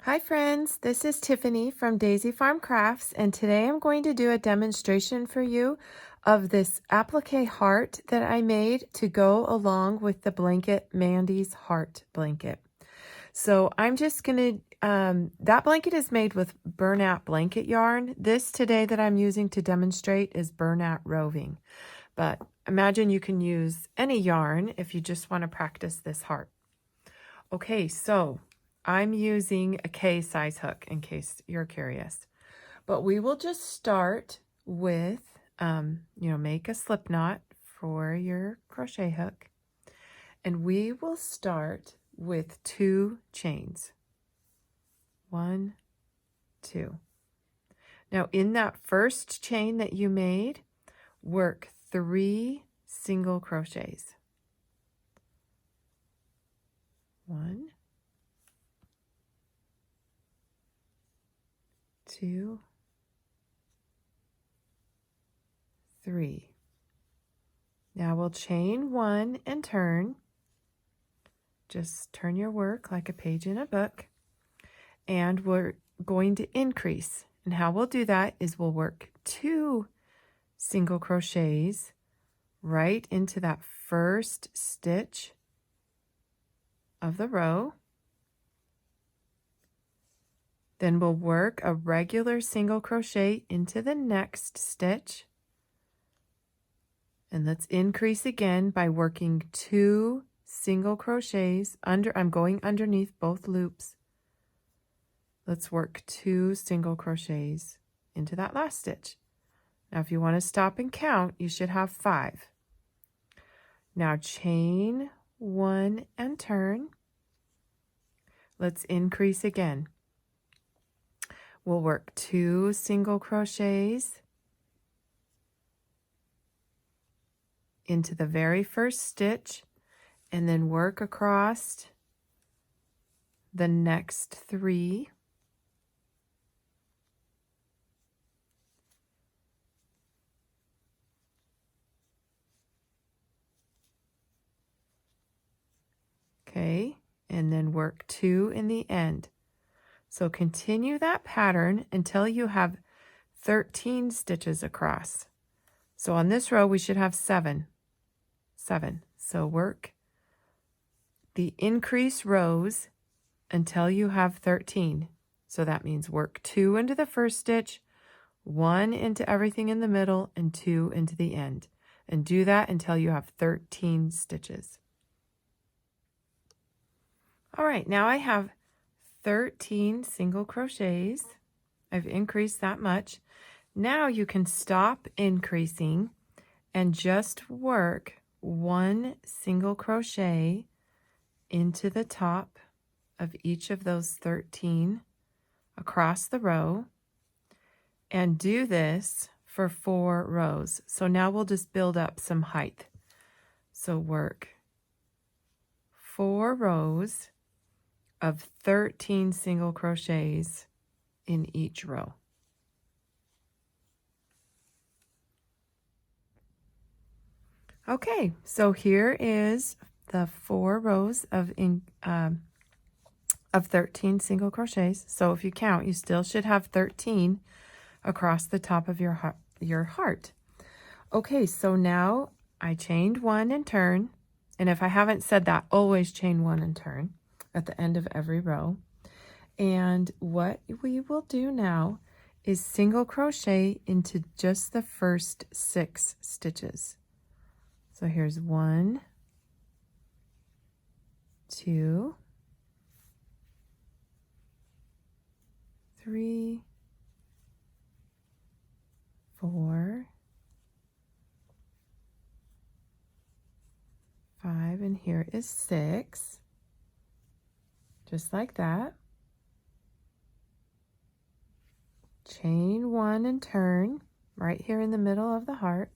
Hi friends, this is Tiffany from Daisy Farm Crafts, and today I'm going to do a demonstration for you of this applique heart that I made to go along with the blanket, Mandy's heart blanket. So I'm just going to, that blanket is made with burnout blanket yarn. This today that I'm using to demonstrate is burnout roving, but imagine you can use any yarn if you just want to practice this heart. Okay, so I'm using a K size hook in case you're curious. But we will just start with, make a slip knot for your crochet hook. And we will start with 2 chains. 1, 2. Now in that first chain that you made, work 3 single crochets. 1, 2, 3. Now we'll chain 1 and turn. Just turn your work like a page in a book. And we're going to increase. And how we'll do that is we'll work 2 single crochets right into that first stitch of the row. Then we'll work a regular single crochet into the next stitch. And let's increase again by working 2 single crochets under. I'm going underneath both loops. Let's work 2 single crochets into that last stitch. Now if you want to stop and count, you should have 5. Now chain 1 and turn. Let's increase again. We'll work 2 single crochets into the very first stitch and then work across the next 3. Okay, and then work 2 in the end. So continue that pattern until you have 13 stitches across. So on this row we should have 7. So work the increase rows until you have 13. So that means work 2 into the first stitch, 1 into everything in the middle, and 2 into the end. And do that until you have 13 stitches. All right, now I have 13 single crochets. I've increased that much. Now you can stop increasing and just work 1 single crochet into the top of each of those 13 across the row, and do this for 4 rows. So now we'll just build up some height. So work 4 rows of 13 single crochets in each row. Okay, so here is the 4 rows of 13 single crochets. So if you count, you still should have 13 across the top of your heart. Okay, so now I chained 1 and turn. And if I haven't said that, always chain 1 and turn at the end of every row. And what we will do now is single crochet into just the first 6 stitches. So here's 1, 2, 3, 4, 5, and here is 6. Just like that. Chain 1 and turn right here in the middle of the heart.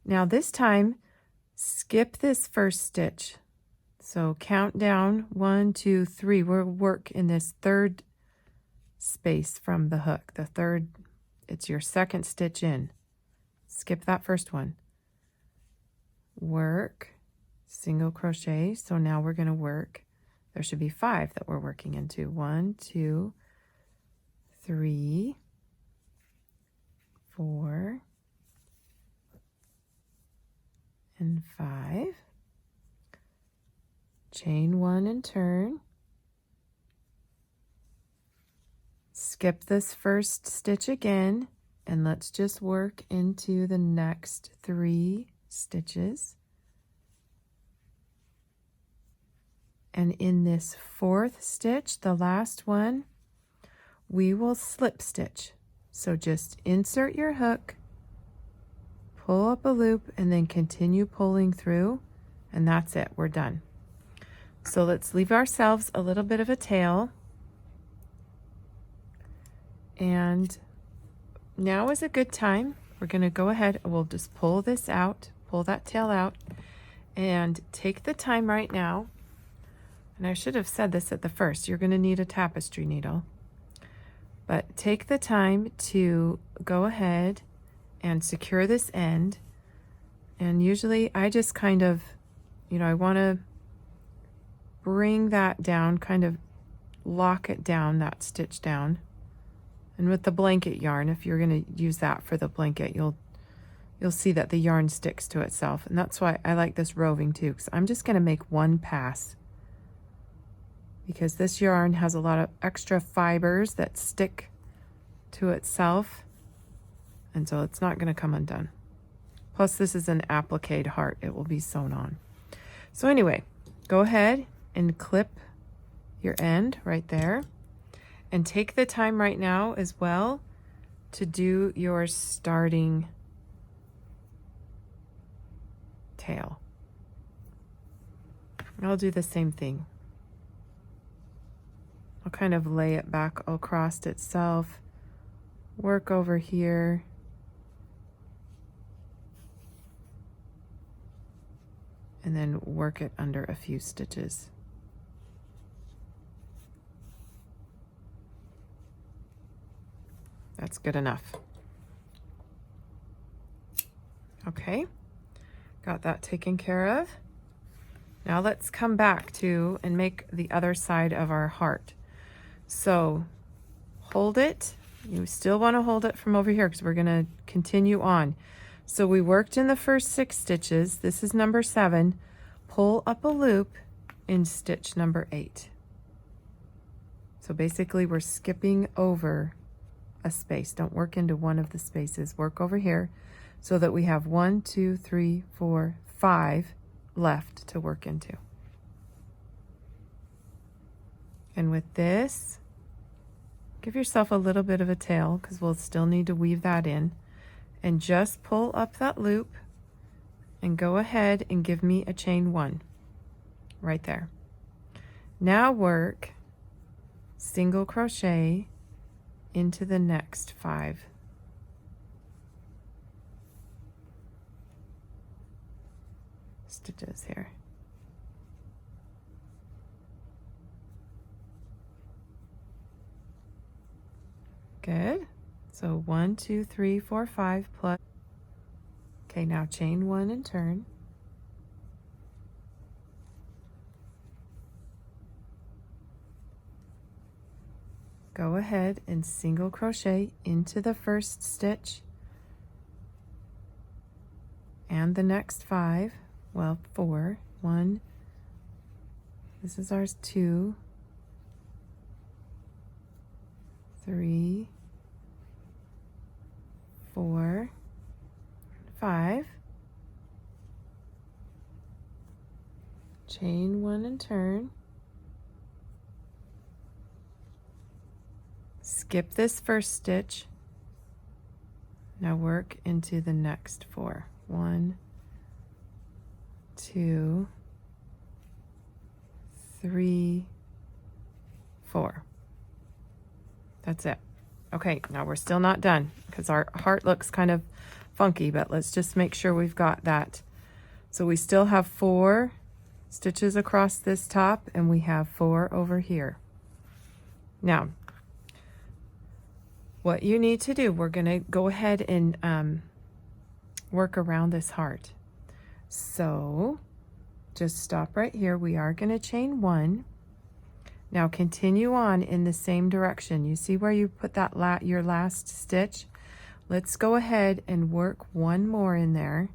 Now this time, skip this first stitch. So count down 1, 2, 3. We'll work in this third space from the hook. The third, it's your second stitch in. Skip that first one. Work single crochet. So now we're going to work There should be 5 that we're working into. 1, 2, 3, 4, and 5. Chain 1 and turn. Skip this first stitch again, and let's just work into the next 3 stitches. And in this 4th stitch, the last one, we will slip stitch. So just insert your hook, pull up a loop, and then continue pulling through, and that's it, we're done. So let's leave ourselves a little bit of a tail. And now is a good time. We're going to go ahead, we'll just pull this out, pull that tail out, and take the time right now. And I should have said this at the first, you're going to need a tapestry needle. But take the time to go ahead and secure this end. And usually I just kind of, I want to bring that down, kind of lock it down, that stitch down. And with the blanket yarn, if you're going to use that for the blanket, you'll see that the yarn sticks to itself. And that's why I like this roving too, because I'm just going to make one pass. Because this yarn has a lot of extra fibers that stick to itself, and so it's not going to come undone. Plus this is an appliqued heart, it will be sewn on. So anyway, go ahead and clip your end right there, and take the time right now as well to do your starting tail. I'll do the same thing. I'll kind of lay it back across itself, work over here, and then work it under a few stitches. That's good enough. Okay, got that taken care of. Now let's come back to and make the other side of our heart. So hold it. You still want to hold it from over here because we're going to continue on. So we worked in the first 6 stitches. This is number 7. Pull up a loop in stitch number 8. So basically we're skipping over a space. Don't work into one of the spaces. Work over here so that we have 1, 2, 3, 4, 5 left to work into. And with this, give yourself a little bit of a tail because we'll still need to weave that in, and just pull up that loop and go ahead and give me a chain 1 right there. Now work single crochet into the next 5. Stitches here. Good. So 1, 2, 3, 4, 5 plus. Okay, now chain 1 and turn. Go ahead and single crochet into the first stitch and the next 5. Well, 4. 1. This is ours. 2, 3, 4, 5. Chain 1 and turn. Skip this first stitch. Now work into the next 4. 1, 2, 3, 4. That's it. Okay, now we're still not done because our heart looks kind of funky, but let's just make sure we've got that. So we still have 4 stitches across this top, and we have 4 over here. Now, what you need to do, we're going to go ahead and work around this heart. So just stop right here. We are going to chain 1, Now continue on in the same direction. You see where you put that your last stitch? Let's go ahead and work one more in there.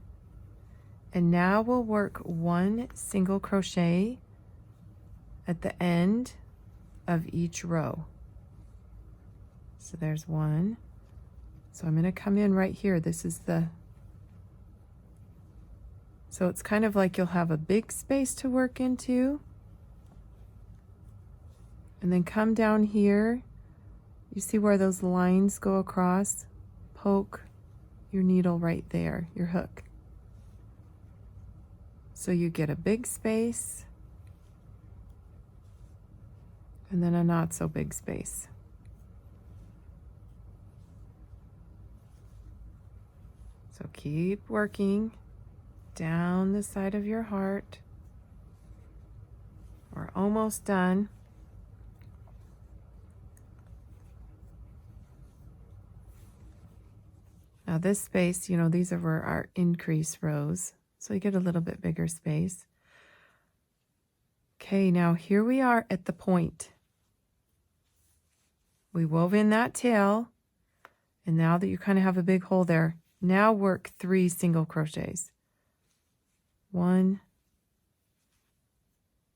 And now we'll work one single crochet at the end of each row. So there's one. So I'm going to come in right here. This is so it's kind of like you'll have a big space to work into. And then come down here. You see where those lines go across? Poke your needle right there, your hook. So you get a big space and then a not so big space. So keep working down the side of your heart. We're almost done. Now this space, you know, these are our increase rows. So you get a little bit bigger space. Okay, now here we are at the point. We wove in that tail, and now that you kind of have a big hole there, now work 3 single crochets. 1,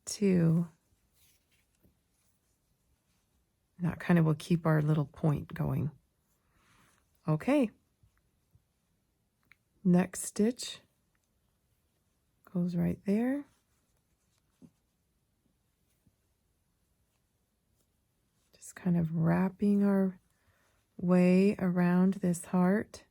2, and that kind of will keep our little point going. Okay. Next stitch goes right there. Just kind of wrapping our way around this heart.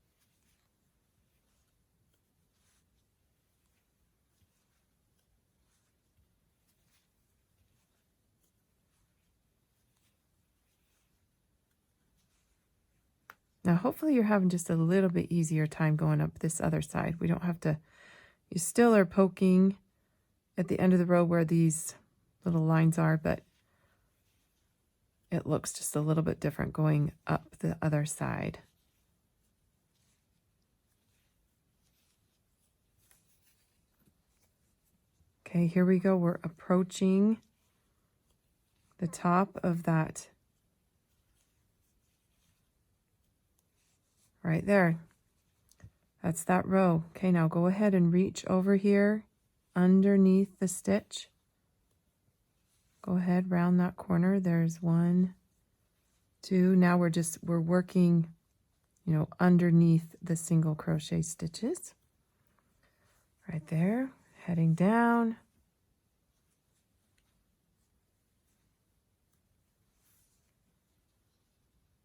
Now, hopefully you're having just a little bit easier time going up this other side. We don't have to, you still are poking at the end of the row where these little lines are, but it looks just a little bit different going up the other side. Okay, here we go. We're approaching the top of that right there. That's that row. Okay, now go ahead and reach over here underneath the stitch. Go ahead, round that corner. There's 1, 2. Now we're working, you know, underneath the single crochet stitches. Right there, heading down.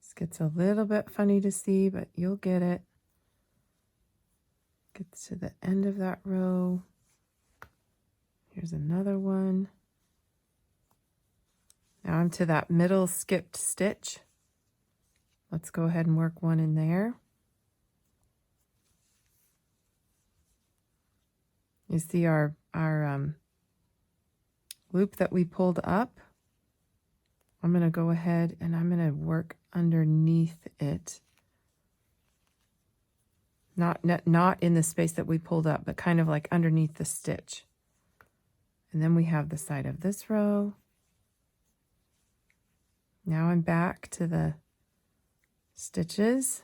This gets a little bit funny to see, but you'll get it. Gets to the end of that row. Here's another one. Now I'm to that middle skipped stitch. Let's go ahead and work one in there. You see our loop that we pulled up. I'm going to go ahead and I'm going to work underneath it. Not in the space that we pulled up, but kind of like underneath the stitch. And then we have the side of this row. Now I'm back to the stitches.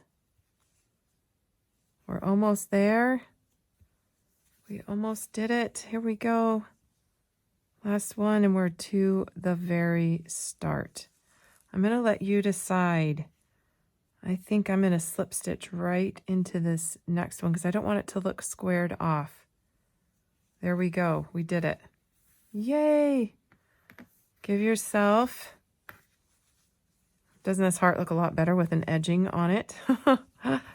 We're almost there. We almost did it. Here we go. Last one, and we're to the very start. I'm going to let you decide. I think I'm going to slip stitch right into this next one because I don't want it to look squared off. There we go. We did it. Yay! Give yourself... Doesn't this heart look a lot better with an edging on it?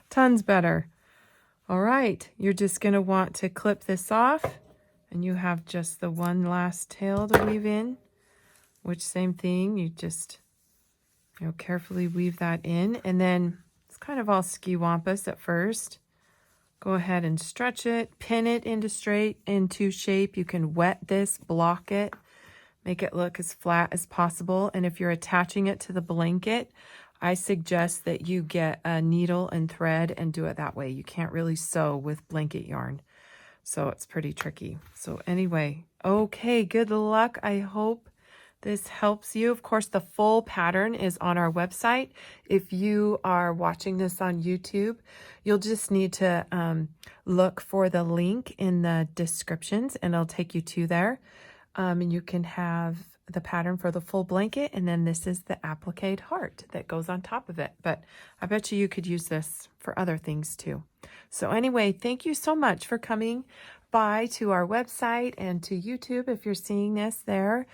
Tons better. All right, you're just going to want to clip this off, and you have just the one last tail to weave in, which same thing, you just, you know, carefully weave that in, and then it's kind of all ski-wampus at first. Go ahead and stretch it, pin it into shape. You can wet this, block it, make it look as flat as possible. And if you're attaching it to the blanket, I suggest that you get a needle and thread and do it that way. You can't really sew with blanket yarn, so it's pretty tricky. So anyway, okay, good luck. I hope this helps you. Of course, the full pattern is on our website. If you are watching this on YouTube, you'll just need to look for the link in the descriptions and it'll take you to there. And you can have the pattern for the full blanket, and then this is the applique heart that goes on top of it. But I bet you could use this for other things too. So anyway, thank you so much for coming by to our website and to YouTube if you're seeing this there.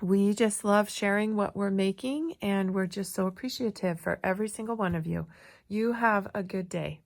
We just love sharing what we're making, and we're just so appreciative for every single one of you. You have a good day.